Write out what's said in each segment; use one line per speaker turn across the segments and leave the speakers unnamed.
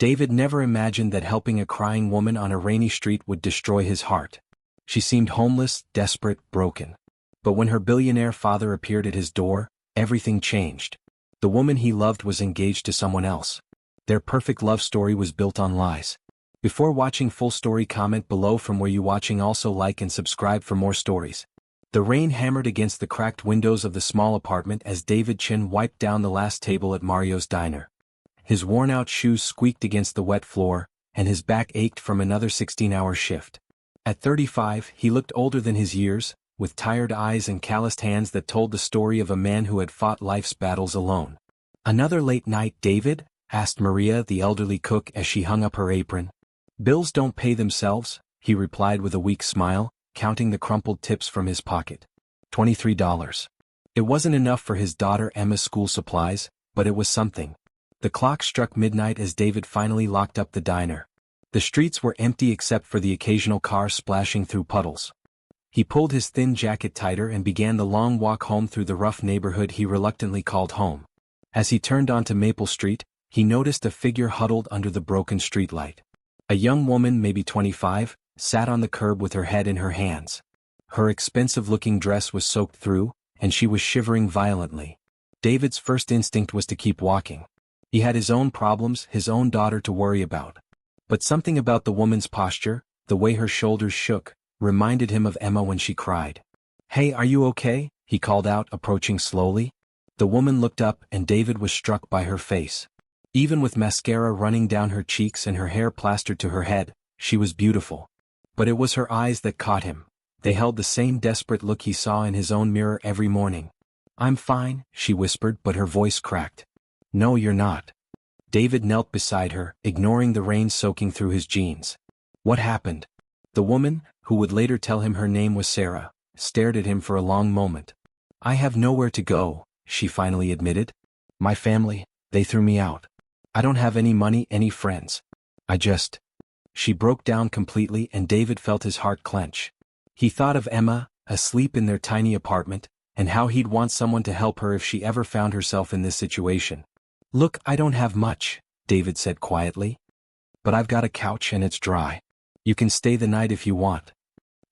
David never imagined that helping a crying woman on a rainy street would destroy his heart. She seemed homeless, desperate, broken. But when her billionaire father appeared at his door, everything changed. The woman he loved was engaged to someone else. Their perfect love story was built on lies. Before watching full story, comment below from where you watching. Also like and subscribe for more stories. The rain hammered against the cracked windows of the small apartment as David Chin wiped down the last table at Mario's diner. His worn-out shoes squeaked against the wet floor, and his back ached from another 16-hour shift. At 35, he looked older than his years, with tired eyes and calloused hands that told the story of a man who had fought life's battles alone. "Another late night, David?" asked Maria, the elderly cook, as she hung up her apron. "Bills don't pay themselves," he replied with a weak smile, counting the crumpled tips from his pocket. $23. It wasn't enough for his daughter Emma's school supplies, but it was something. The clock struck midnight as David finally locked up the diner. The streets were empty except for the occasional car splashing through puddles. He pulled his thin jacket tighter and began the long walk home through the rough neighborhood he reluctantly called home. As he turned onto Maple Street, he noticed a figure huddled under the broken streetlight. A young woman, maybe 25, sat on the curb with her head in her hands. Her expensive-looking dress was soaked through, and she was shivering violently. David's first instinct was to keep walking. He had his own problems, his own daughter to worry about. But something about the woman's posture, the way her shoulders shook, reminded him of Emma when she cried. "Hey, are you okay?" he called out, approaching slowly. The woman looked up, and David was struck by her face. Even with mascara running down her cheeks and her hair plastered to her head, she was beautiful. But it was her eyes that caught him. They held the same desperate look he saw in his own mirror every morning. "I'm fine," she whispered, but her voice cracked. "No, you're not." David knelt beside her, ignoring the rain soaking through his jeans. "What happened?" The woman, who would later tell him her name was Sarah, stared at him for a long moment. "I have nowhere to go," she finally admitted. "My family, they threw me out. I don't have any money, any friends. She broke down completely, and David felt his heart clench. He thought of Emma, asleep in their tiny apartment, and how he'd want someone to help her if she ever found herself in this situation. "Look, I don't have much," David said quietly. "But I've got a couch and it's dry. You can stay the night if you want."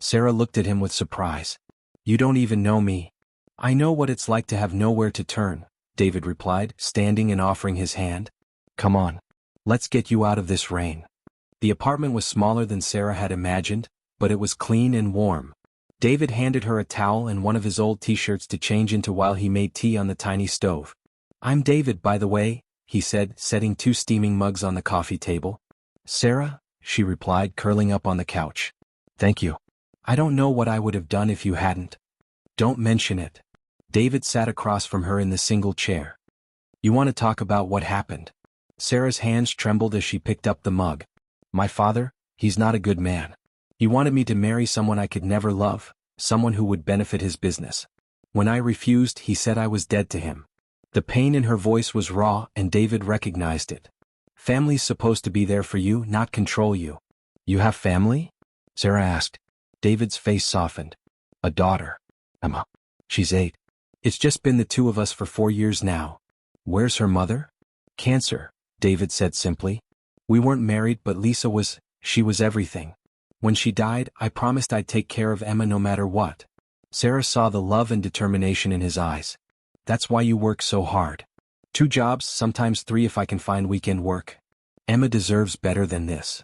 Sarah looked at him with surprise. "You don't even know me." "I know what it's like to have nowhere to turn," David replied, standing and offering his hand. "Come on. Let's get you out of this rain." The apartment was smaller than Sarah had imagined, but it was clean and warm. David handed her a towel and one of his old t-shirts to change into while he made tea on the tiny stove. "I'm David, by the way," he said, setting 2 steaming mugs on the coffee table. "Sarah," she replied, curling up on the couch. "Thank you. I don't know what I would have done if you hadn't." "Don't mention it." David sat across from her in the single chair. "You want to talk about what happened?" Sarah's hands trembled as she picked up the mug. "My father, he's not a good man. He wanted me to marry someone I could never love, someone who would benefit his business. When I refused, he said I was dead to him." The pain in her voice was raw, and David recognized it. "Family's supposed to be there for you, not control you." "You have family?" Sarah asked. David's face softened. "A daughter. Emma. She's 8. It's just been the 2 of us for 4 years now." "Where's her mother?" "Cancer," David said simply. "We weren't married, but she was everything. When she died, I promised I'd take care of Emma no matter what." Sarah saw the love and determination in his eyes. "That's why you work so hard. 2 jobs, sometimes 3 if I can find weekend work. Emma deserves better than this."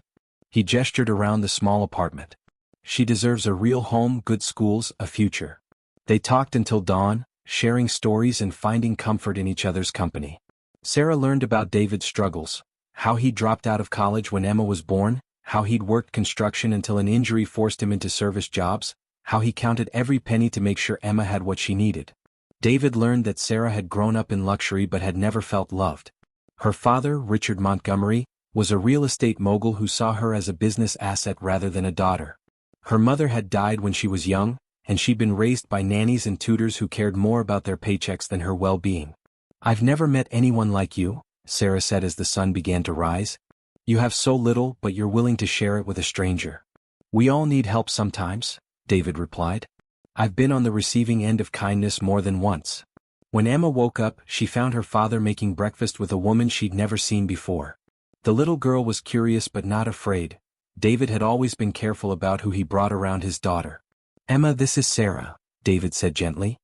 He gestured around the small apartment. "She deserves a real home, good schools, a future." They talked until dawn, sharing stories and finding comfort in each other's company. Sarah learned about David's struggles, how he dropped out of college when Emma was born, how he'd worked construction until an injury forced him into service jobs, how he counted every penny to make sure Emma had what she needed. David learned that Sarah had grown up in luxury but had never felt loved. Her father, Richard Montgomery, was a real estate mogul who saw her as a business asset rather than a daughter. Her mother had died when she was young, and she'd been raised by nannies and tutors who cared more about their paychecks than her well-being. "I've never met anyone like you," Sarah said as the sun began to rise. "You have so little, but you're willing to share it with a stranger." "We all need help sometimes," David replied. "I've been on the receiving end of kindness more than once." When Emma woke up, she found her father making breakfast with a woman she'd never seen before. The little girl was curious but not afraid. David had always been careful about who he brought around his daughter. "Emma, this is Sarah," David said gently.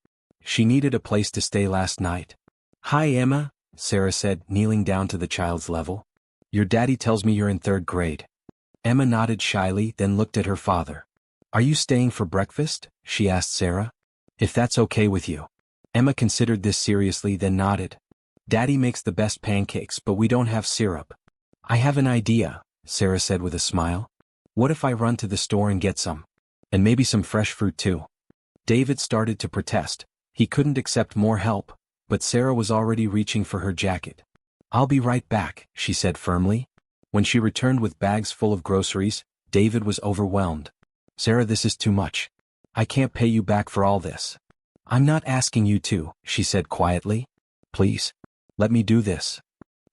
"She needed a place to stay last night." "Hi, Emma," Sarah said, kneeling down to the child's level. "Your daddy tells me you're in 3rd grade." Emma nodded shyly, then looked at her father. "Are you staying for breakfast?" she asked Sarah. "If that's okay with you." Emma considered this seriously, then nodded. "Daddy makes the best pancakes, but we don't have syrup." "I have an idea," Sarah said with a smile. "What if I run to the store and get some? And maybe some fresh fruit too?" David started to protest. He couldn't accept more help, but Sarah was already reaching for her jacket. "I'll be right back," she said firmly. When she returned with bags full of groceries, David was overwhelmed. "Sarah, this is too much. I can't pay you back for all this." "I'm not asking you to," she said quietly. "Please, let me do this."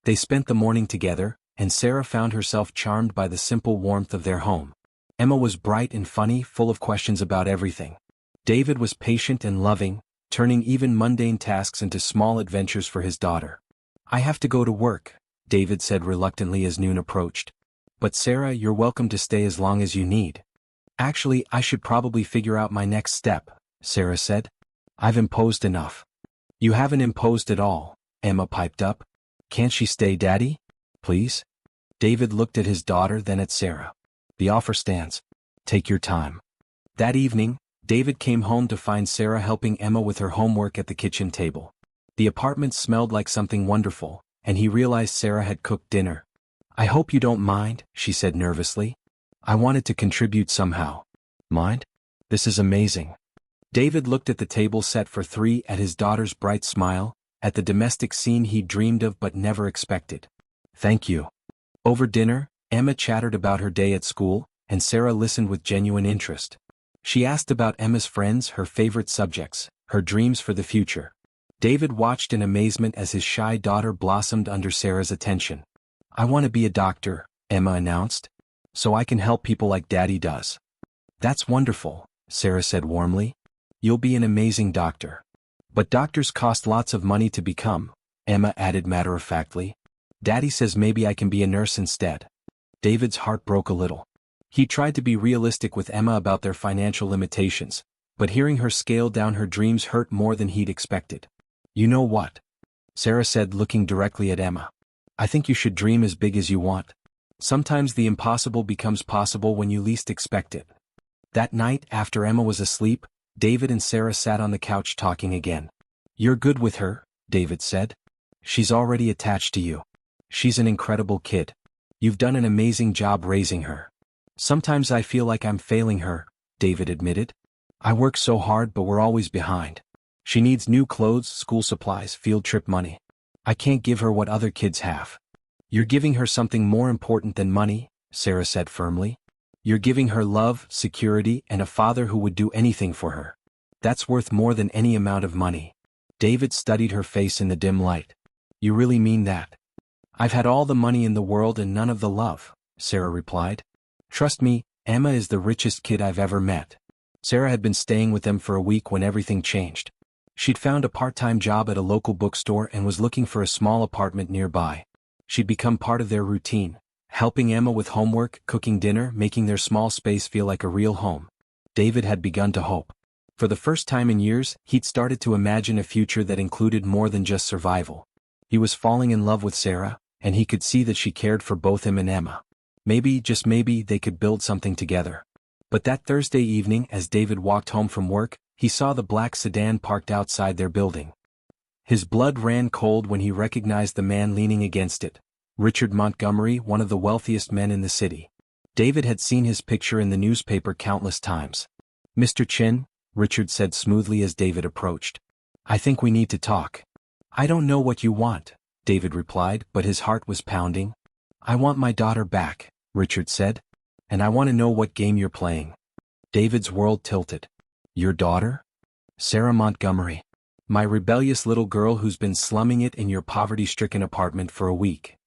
They spent the morning together, and Sarah found herself charmed by the simple warmth of their home. Emma was bright and funny, full of questions about everything. David was patient and loving, turning even mundane tasks into small adventures for his daughter. "I have to go to work," David said reluctantly as noon approached. "But Sarah, you're welcome to stay as long as you need." "Actually, I should probably figure out my next step," Sarah said. "I've imposed enough." "You haven't imposed at all," Emma piped up. "Can't she stay, Daddy? Please?" David looked at his daughter, then at Sarah. "The offer stands. Take your time." That evening, David came home to find Sarah helping Emma with her homework at the kitchen table. The apartment smelled like something wonderful, and he realized Sarah had cooked dinner. "I hope you don't mind," she said nervously. "I wanted to contribute somehow." "Mind? This is amazing." David looked at the table set for 3, at his daughter's bright smile, at the domestic scene he dreamed of but never expected. "Thank you." Over dinner, Emma chattered about her day at school, and Sarah listened with genuine interest. She asked about Emma's friends, her favorite subjects, her dreams for the future. David watched in amazement as his shy daughter blossomed under Sarah's attention. "I want to be a doctor," Emma announced, "so I can help people like Daddy does." "That's wonderful," Sarah said warmly. "You'll be an amazing doctor." "But doctors cost lots of money to become," Emma added matter-of-factly. "Daddy says maybe I can be a nurse instead." David's heart broke a little. He tried to be realistic with Emma about their financial limitations, but hearing her scale down her dreams hurt more than he'd expected. "You know what?" Sarah said, looking directly at Emma. "I think you should dream as big as you want. Sometimes the impossible becomes possible when you least expect it." That night, after Emma was asleep, David and Sarah sat on the couch talking again. "You're good with her," David said. "She's already attached to you. She's an incredible kid. You've done an amazing job raising her." "Sometimes I feel like I'm failing her," David admitted. "I work so hard, but we're always behind. She needs new clothes, school supplies, field trip money. I can't give her what other kids have." "You're giving her something more important than money," Sarah said firmly. "You're giving her love, security, and a father who would do anything for her. That's worth more than any amount of money." David studied her face in the dim light. "You really mean that?" "I've had all the money in the world and none of the love," Sarah replied. "Trust me, Emma is the richest kid I've ever met." Sarah had been staying with them for a week when everything changed. She'd found a part-time job at a local bookstore and was looking for a small apartment nearby. She'd become part of their routine, helping Emma with homework, cooking dinner, making their small space feel like a real home. David had begun to hope. For the first time in years, he'd started to imagine a future that included more than just survival. He was falling in love with Sarah, and he could see that she cared for both him and Emma. Maybe, just maybe, they could build something together. But that Thursday evening, as David walked home from work, he saw the black sedan parked outside their building. His blood ran cold when he recognized the man leaning against it, Richard Montgomery, one of the wealthiest men in the city. David had seen his picture in the newspaper countless times. "Mr. Chin," Richard said smoothly as David approached. "I think we need to talk." "I don't know what you want," David replied, but his heart was pounding. "I want my daughter back," Richard said. "And I want to know what game you're playing." David's world tilted. "Your daughter?" "Sarah Montgomery. My rebellious little girl who's been slumming it in your poverty-stricken apartment for a week."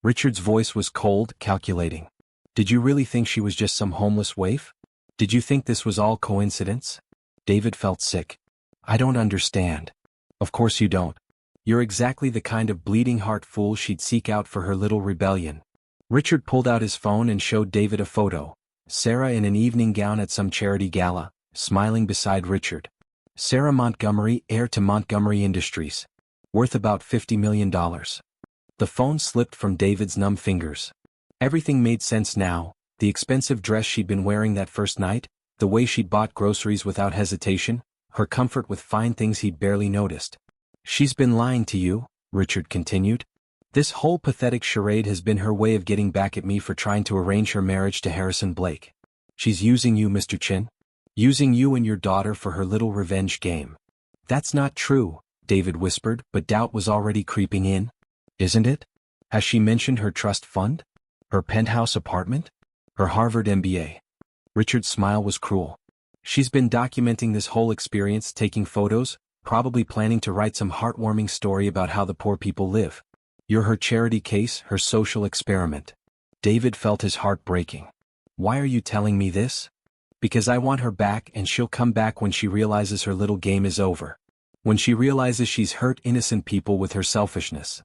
Richard's voice was cold, calculating. "Did you really think she was just some homeless waif? Did you think this was all coincidence?" David felt sick. "I don't understand." "Of course you don't. You're exactly the kind of bleeding heart fool she'd seek out for her little rebellion. Richard pulled out his phone and showed David a photo. Sarah in an evening gown at some charity gala, smiling beside Richard. Sarah Montgomery, heir to Montgomery Industries. Worth about $50 million. The phone slipped from David's numb fingers. Everything made sense now. The expensive dress she'd been wearing that first night, the way she'd bought groceries without hesitation, her comfort with fine things he'd barely noticed. She's been lying to you, Richard continued. This whole pathetic charade has been her way of getting back at me for trying to arrange her marriage to Harrison Blake. She's using you, Mr. Chin. Using you and your daughter for her little revenge game. That's not true, David whispered, but doubt was already creeping in. Isn't it? Has she mentioned her trust fund? Her penthouse apartment? Her Harvard MBA? Richard's smile was cruel. She's been documenting this whole experience, taking photos, probably planning to write some heartwarming story about how the poor people live. You're her charity case, her social experiment. David felt his heart breaking. Why are you telling me this? Because I want her back, and she'll come back when she realizes her little game is over. When she realizes she's hurt innocent people with her selfishness.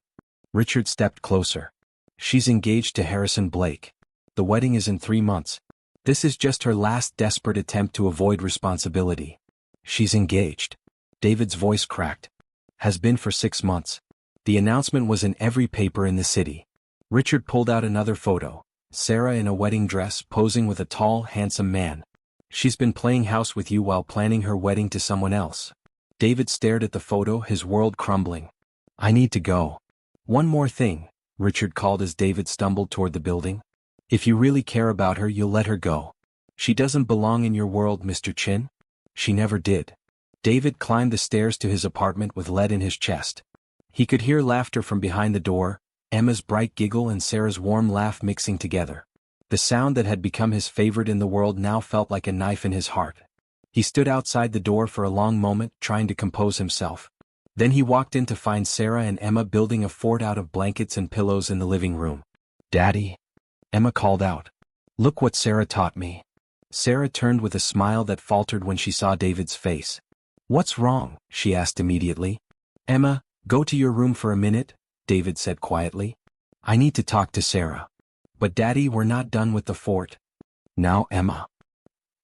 Richard stepped closer. She's engaged to Harrison Blake. The wedding is in 3 months. This is just her last desperate attempt to avoid responsibility. She's engaged. David's voice cracked. Has been for 6 months. The announcement was in every paper in the city. Richard pulled out another photo. Sarah in a wedding dress posing with a tall, handsome man. She's been playing house with you while planning her wedding to someone else. David stared at the photo, his world crumbling. I need to go. One more thing, Richard called as David stumbled toward the building. If you really care about her, you'll let her go. She doesn't belong in your world, Mr. Chin. She never did. David climbed the stairs to his apartment with lead in his chest. He could hear laughter from behind the door, Emma's bright giggle and Sarah's warm laugh mixing together. The sound that had become his favorite in the world now felt like a knife in his heart. He stood outside the door for a long moment, trying to compose himself. Then he walked in to find Sarah and Emma building a fort out of blankets and pillows in the living room. Daddy? Emma called out. Look what Sarah taught me. Sarah turned with a smile that faltered when she saw David's face. What's wrong? She asked immediately. Emma, go to your room for a minute, David said quietly. I need to talk to Sarah. But Daddy, we're not done with the fort. Now, Emma.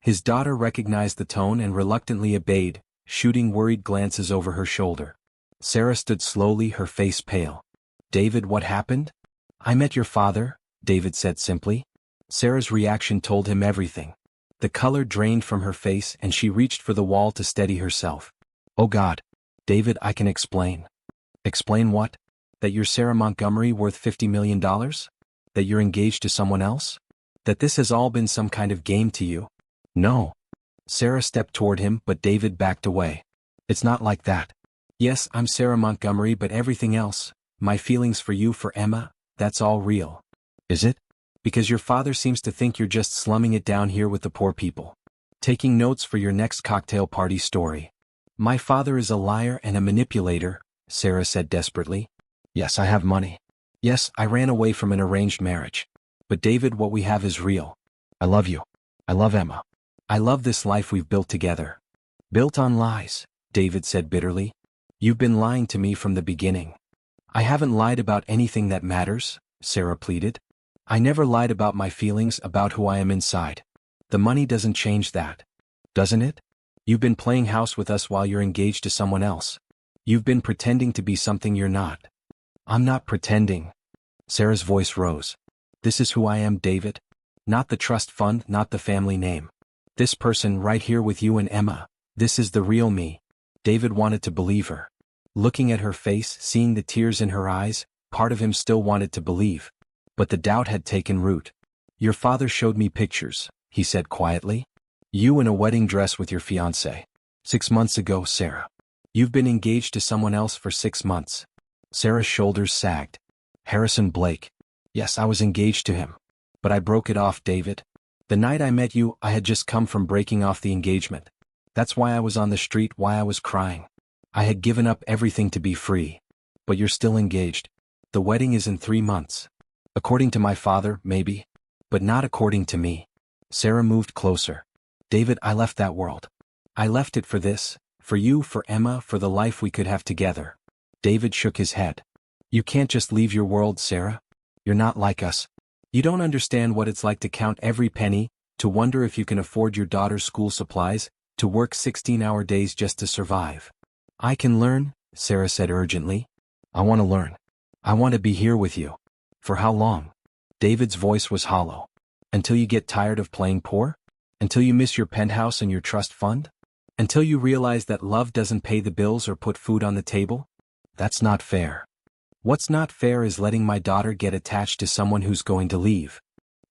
His daughter recognized the tone and reluctantly obeyed, shooting worried glances over her shoulder. Sarah stood slowly, her face pale. David, what happened? I met your father, David said simply. Sarah's reaction told him everything. The color drained from her face and she reached for the wall to steady herself. Oh God. David, I can explain. Explain what? That you're Sarah Montgomery worth $50 million? That you're engaged to someone else? That this has all been some kind of game to you? No. Sarah stepped toward him, but David backed away. It's not like that. Yes, I'm Sarah Montgomery, but everything else, my feelings for you, for Emma, that's all real. Is it? Because your father seems to think you're just slumming it down here with the poor people. Taking notes for your next cocktail party story. My father is a liar and a manipulator, Sarah said desperately. Yes, I have money. Yes, I ran away from an arranged marriage. But David, what we have is real. I love you. I love Emma. I love this life we've built together. Built on lies, David said bitterly. You've been lying to me from the beginning. I haven't lied about anything that matters, Sarah pleaded. I never lied about my feelings, about who I am inside. The money doesn't change that. Doesn't it? You've been playing house with us while you're engaged to someone else. You've been pretending to be something you're not. I'm not pretending. Sarah's voice rose. This is who I am, David. Not the trust fund, not the family name. This person right here with you and Emma. This is the real me. David wanted to believe her. Looking at her face, seeing the tears in her eyes, part of him still wanted to believe. But the doubt had taken root. Your father showed me pictures, he said quietly. You in a wedding dress with your fiancé. 6 months ago, Sarah. You've been engaged to someone else for 6 months. Sarah's shoulders sagged. Harrison Blake. Yes, I was engaged to him. But I broke it off, David. The night I met you, I had just come from breaking off the engagement. That's why I was on the street, why I was crying. I had given up everything to be free. But you're still engaged. The wedding is in 3 months. According to my father, maybe. But not according to me. Sarah moved closer. David, I left that world. I left it for this, for you, for Emma, for the life we could have together. David shook his head. You can't just leave your world, Sarah. You're not like us. You don't understand what it's like to count every penny, to wonder if you can afford your daughter's school supplies, to work 16-hour days just to survive. I can learn, Sarah said urgently. I want to learn. I want to be here with you. For how long? David's voice was hollow. Until you get tired of playing poor? Until you miss your penthouse and your trust fund? Until you realize that love doesn't pay the bills or put food on the table? That's not fair. What's not fair is letting my daughter get attached to someone who's going to leave.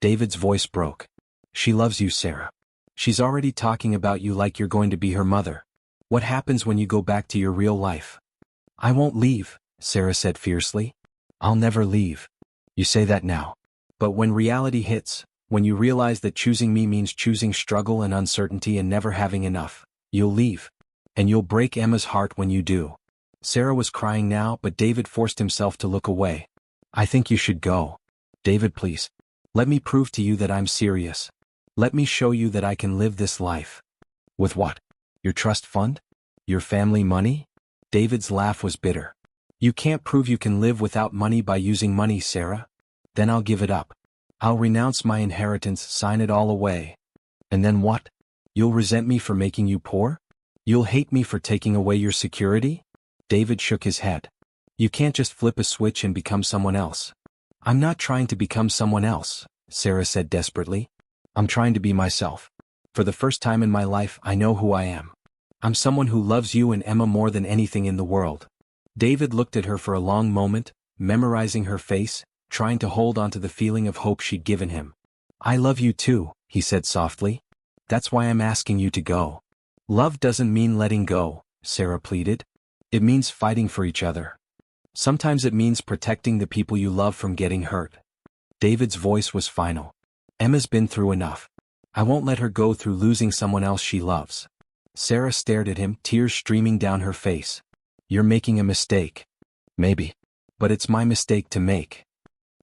David's voice broke. She loves you, Sarah. She's already talking about you like you're going to be her mother. What happens when you go back to your real life? I won't leave, Sarah said fiercely. I'll never leave. You say that now. But when reality hits, when you realize that choosing me means choosing struggle and uncertainty and never having enough, you'll leave. And you'll break Emma's heart when you do. Sarah was crying now, but David forced himself to look away. I think you should go. David, please. Let me prove to you that I'm serious. Let me show you that I can live this life. With what? Your trust fund? Your family money? David's laugh was bitter. You can't prove you can live without money by using money, Sarah. Then I'll give it up. I'll renounce my inheritance, sign it all away. And then what? You'll resent me for making you poor? You'll hate me for taking away your security? David shook his head. You can't just flip a switch and become someone else. I'm not trying to become someone else, Sarah said desperately. I'm trying to be myself. For the first time in my life, I know who I am. I'm someone who loves you and Emma more than anything in the world. David looked at her for a long moment, memorizing her face, trying to hold on to the feeling of hope she'd given him. I love you too, he said softly. That's why I'm asking you to go. Love doesn't mean letting go, Sarah pleaded. It means fighting for each other. Sometimes it means protecting the people you love from getting hurt. David's voice was final. Emma's been through enough. I won't let her go through losing someone else she loves. Sarah stared at him, tears streaming down her face. You're making a mistake. Maybe. But it's my mistake to make.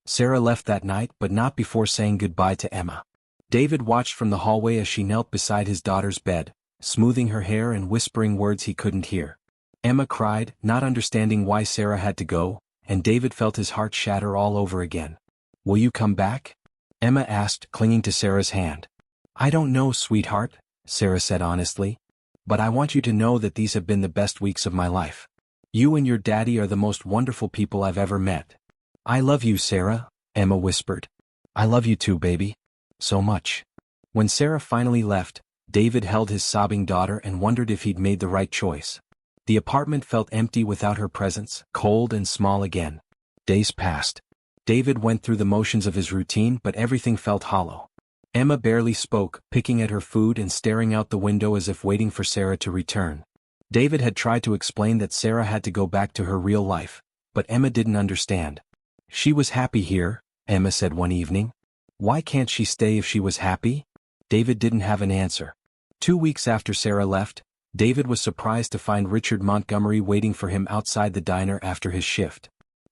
Sarah left that night, but not before saying goodbye to Emma. David watched from the hallway as she knelt beside his daughter's bed, smoothing her hair and whispering words he couldn't hear. Emma cried, not understanding why Sarah had to go, and David felt his heart shatter all over again. Will you come back? Emma asked, clinging to Sarah's hand. I don't know, sweetheart, Sarah said honestly. But I want you to know that these have been the best weeks of my life. You and your daddy are the most wonderful people I've ever met. I love you, Sarah, Emma whispered. I love you too, baby. So much. When Sarah finally left, David held his sobbing daughter and wondered if he'd made the right choice. The apartment felt empty without her presence, cold and small again. Days passed. David went through the motions of his routine, but everything felt hollow. Emma barely spoke, picking at her food and staring out the window as if waiting for Sarah to return. David had tried to explain that Sarah had to go back to her real life, but Emma didn't understand. She was happy here, Emma said one evening. Why can't she stay if she was happy? David didn't have an answer. 2 weeks after Sarah left, David was surprised to find Richard Montgomery waiting for him outside the diner after his shift.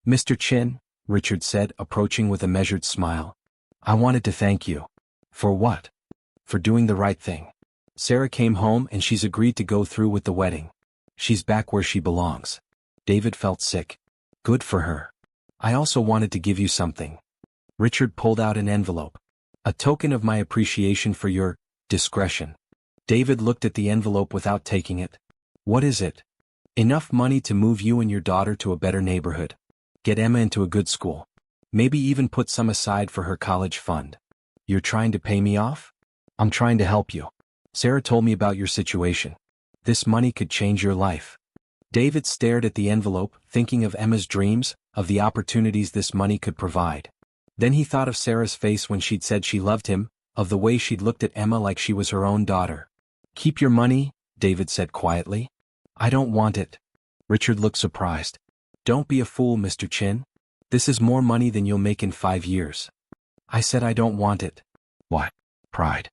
Mr. Chin, Richard said, approaching with a measured smile. I wanted to thank you. For what? For doing the right thing. Sarah came home and she's agreed to go through with the wedding. She's back where she belongs. David felt sick. Good for her. I also wanted to give you something. Richard pulled out an envelope. A token of my appreciation for your discretion. David looked at the envelope without taking it. What is it? Enough money to move you and your daughter to a better neighborhood. Get Emma into a good school. Maybe even put some aside for her college fund. You're trying to pay me off? I'm trying to help you. Sarah told me about your situation. This money could change your life. David stared at the envelope, thinking of Emma's dreams, of the opportunities this money could provide. Then he thought of Sarah's face when she'd said she loved him, of the way she'd looked at Emma like she was her own daughter. Keep your money, David said quietly. I don't want it. Richard looked surprised. Don't be a fool, Mr. Chin. This is more money than you'll make in 5 years. I said I don't want it. Why? Pride.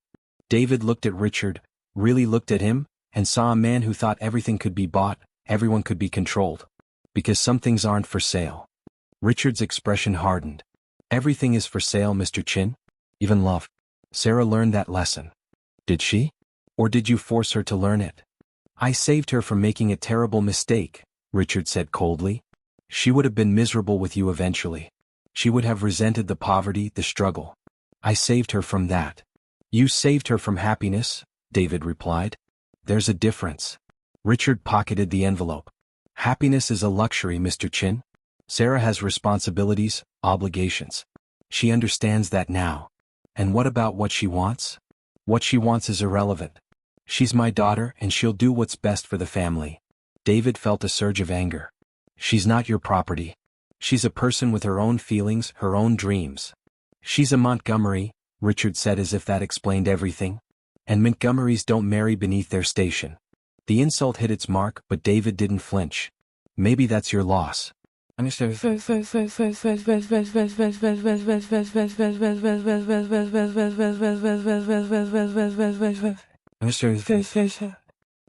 David looked at Richard, really looked at him, and saw a man who thought everything could be bought, everyone could be controlled. Because some things aren't for sale. Richard's expression hardened. Everything is for sale, Mr. Chin. Even love. Sarah learned that lesson. Did she? Or did you force her to learn it? I saved her from making a terrible mistake, Richard said coldly. She would have been miserable with you eventually. She would have resented the poverty, the struggle. I saved her from that. You saved her from happiness, David replied. There's a difference. Richard pocketed the envelope. Happiness is a luxury, Mr. Chin. Sarah has responsibilities, obligations. She understands that now. And what about what she wants? What she wants is irrelevant. She's my daughter and she'll do what's best for the family. David felt a surge of anger. She's not your property. She's a person with her own feelings, her own dreams. She's a Montgomery, Richard said as if that explained everything. And Montgomerys don't marry beneath their station. The insult hit its mark, but David didn't flinch. Maybe that's your loss. Mr.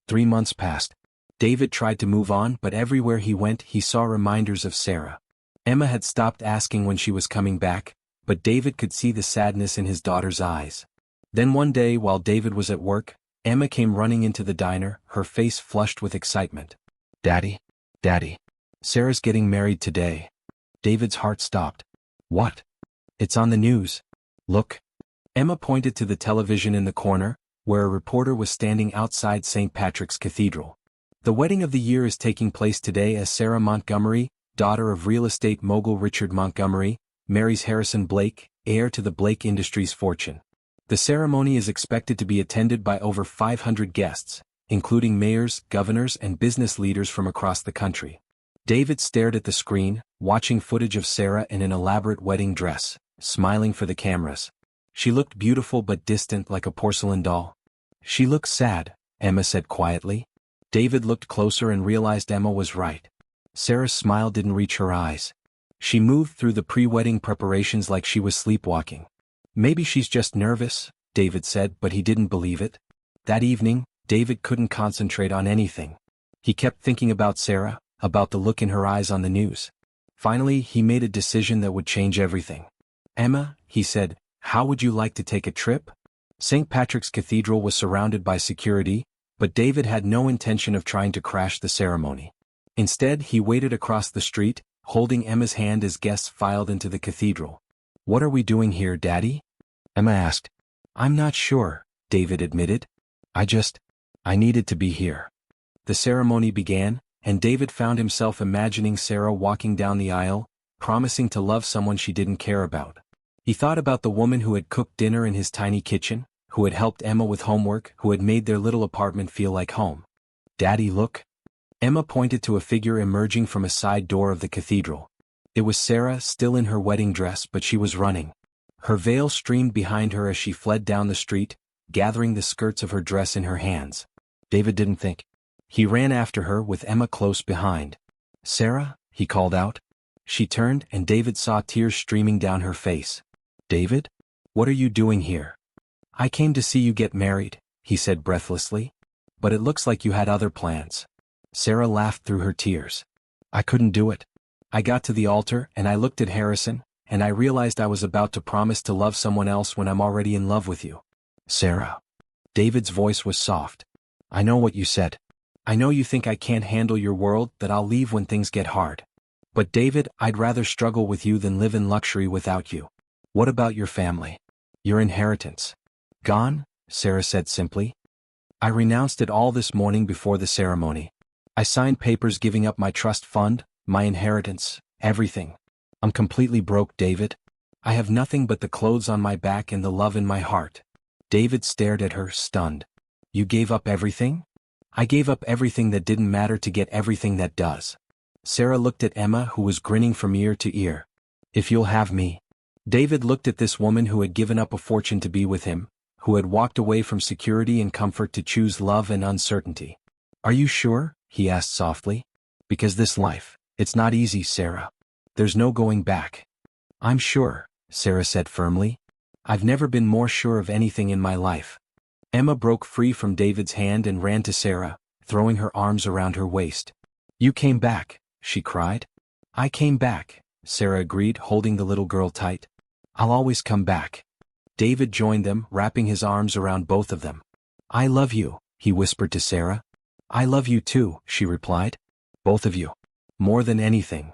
3 months passed. David tried to move on, but everywhere he went he saw reminders of Sarah. Emma had stopped asking when she was coming back, but David could see the sadness in his daughter's eyes. Then one day while David was at work, Emma came running into the diner, her face flushed with excitement. Daddy? Daddy. Sarah's getting married today. David's heart stopped. What? It's on the news. Look. Emma pointed to the television in the corner, where a reporter was standing outside St. Patrick's Cathedral. The wedding of the year is taking place today as Sarah Montgomery, daughter of real estate mogul Richard Montgomery, marries Harrison Blake, heir to the Blake Industries fortune. The ceremony is expected to be attended by over 500 guests, including mayors, governors, and business leaders from across the country. David stared at the screen, watching footage of Sarah in an elaborate wedding dress, smiling for the cameras. She looked beautiful but distant like a porcelain doll. She looks sad, Emma said quietly. David looked closer and realized Emma was right. Sarah's smile didn't reach her eyes. She moved through the pre-wedding preparations like she was sleepwalking. Maybe she's just nervous, David said, but he didn't believe it. That evening, David couldn't concentrate on anything. He kept thinking about Sarah, about the look in her eyes on the news. Finally, he made a decision that would change everything. Emma, he said, how would you like to take a trip? St. Patrick's Cathedral was surrounded by security, but David had no intention of trying to crash the ceremony. Instead, he waited across the street, holding Emma's hand as guests filed into the cathedral. What are we doing here, Daddy? Emma asked. I'm not sure, David admitted. I needed to be here. The ceremony began, and David found himself imagining Sarah walking down the aisle, promising to love someone she didn't care about. He thought about the woman who had cooked dinner in his tiny kitchen, who had helped Emma with homework, who had made their little apartment feel like home. Daddy, look. Emma pointed to a figure emerging from a side door of the cathedral. It was Sarah, still in her wedding dress, but she was running. Her veil streamed behind her as she fled down the street, gathering the skirts of her dress in her hands. David didn't think. He ran after her with Emma close behind. Sarah, he called out. She turned and David saw tears streaming down her face. David? What are you doing here? I came to see you get married, he said breathlessly. But it looks like you had other plans. Sarah laughed through her tears. I couldn't do it. I got to the altar and I looked at Harrison, and I realized I was about to promise to love someone else when I'm already in love with you. Sarah. David's voice was soft. I know what you said. I know you think I can't handle your world, that I'll leave when things get hard. But David, I'd rather struggle with you than live in luxury without you. What about your family? Your inheritance? Gone? Sarah said simply. I renounced it all this morning before the ceremony. I signed papers giving up my trust fund, my inheritance, everything. I'm completely broke, David. I have nothing but the clothes on my back and the love in my heart. David stared at her, stunned. You gave up everything? I gave up everything that didn't matter to get everything that does. Sarah looked at Emma, who was grinning from ear to ear. If you'll have me. David looked at this woman who had given up a fortune to be with him, who had walked away from security and comfort to choose love and uncertainty. Are you sure? He asked softly. Because this life, it's not easy, Sarah. There's no going back. I'm sure, Sarah said firmly. I've never been more sure of anything in my life. Emma broke free from David's hand and ran to Sarah, throwing her arms around her waist. You came back, she cried. I came back, Sarah agreed, holding the little girl tight. I'll always come back. David joined them, wrapping his arms around both of them. I love you, he whispered to Sarah. I love you too, she replied. Both of you. More than anything.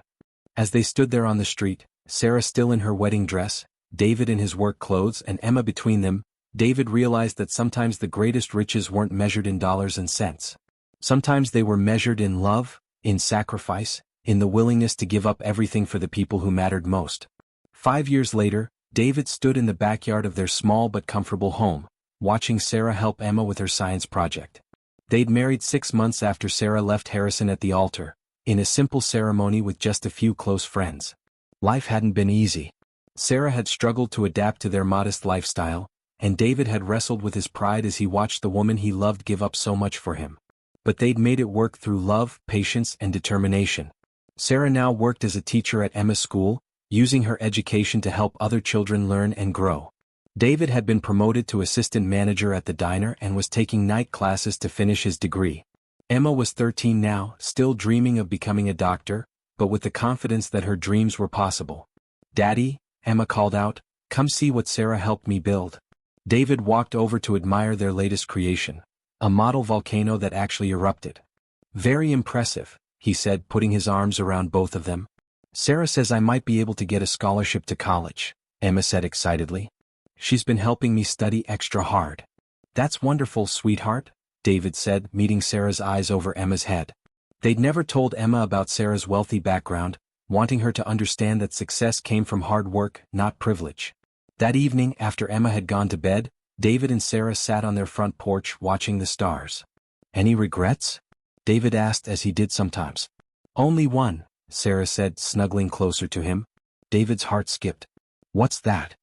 As they stood there on the street, Sarah still in her wedding dress, David in his work clothes, and Emma between them. David realized that sometimes the greatest riches weren't measured in dollars and cents. Sometimes they were measured in love, in sacrifice, in the willingness to give up everything for the people who mattered most. 5 years later, David stood in the backyard of their small but comfortable home, watching Sarah help Emma with her science project. They'd married 6 months after Sarah left Harrison at the altar, in a simple ceremony with just a few close friends. Life hadn't been easy. Sarah had struggled to adapt to their modest lifestyle, and David had wrestled with his pride as he watched the woman he loved give up so much for him. But they'd made it work through love, patience, and determination. Sarah now worked as a teacher at Emma's school, using her education to help other children learn and grow. David had been promoted to assistant manager at the diner and was taking night classes to finish his degree. Emma was 13 now, still dreaming of becoming a doctor, but with the confidence that her dreams were possible. "Daddy," Emma called out, "come see what Sarah helped me build." David walked over to admire their latest creation, a model volcano that actually erupted. "Very impressive," he said, putting his arms around both of them. "Sarah says I might be able to get a scholarship to college," Emma said excitedly. "She's been helping me study extra hard." "That's wonderful, sweetheart," David said, meeting Sarah's eyes over Emma's head. They'd never told Emma about Sarah's wealthy background, wanting her to understand that success came from hard work, not privilege. That evening, after Emma had gone to bed, David and Sarah sat on their front porch watching the stars. "Any regrets?" David asked, as he did sometimes. "Only one," Sarah said, snuggling closer to him. David's heart skipped. "What's that?"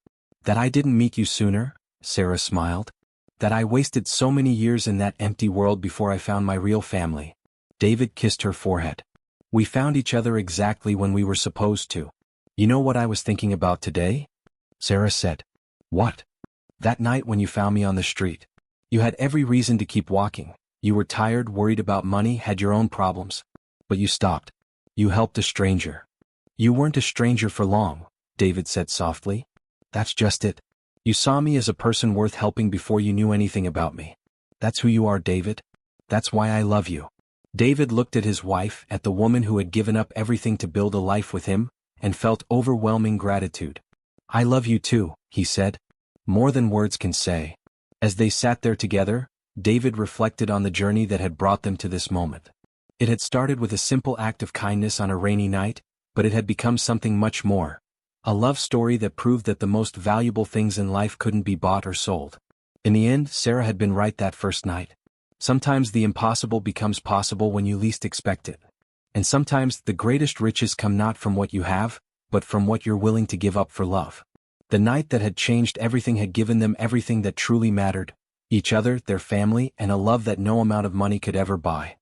"That I didn't meet you sooner," Sarah smiled. "That I wasted so many years in that empty world before I found my real family." David kissed her forehead. "We found each other exactly when we were supposed to. You know what I was thinking about today?" Sarah said. "What?" "That night when you found me on the street. You had every reason to keep walking. You were tired, worried about money, had your own problems. But you stopped. You helped a stranger." "You weren't a stranger for long," David said softly. "That's just it. You saw me as a person worth helping before you knew anything about me. That's who you are, David. That's why I love you." David looked at his wife, at the woman who had given up everything to build a life with him, and felt overwhelming gratitude. "I love you too," he said. "More than words can say." As they sat there together, David reflected on the journey that had brought them to this moment. It had started with a simple act of kindness on a rainy night, but it had become something much more. A love story that proved that the most valuable things in life couldn't be bought or sold. In the end, Sarah had been right that first night. Sometimes the impossible becomes possible when you least expect it. And sometimes the greatest riches come not from what you have, but from what you're willing to give up for love. The night that had changed everything had given them everything that truly mattered: each other, their family, and a love that no amount of money could ever buy.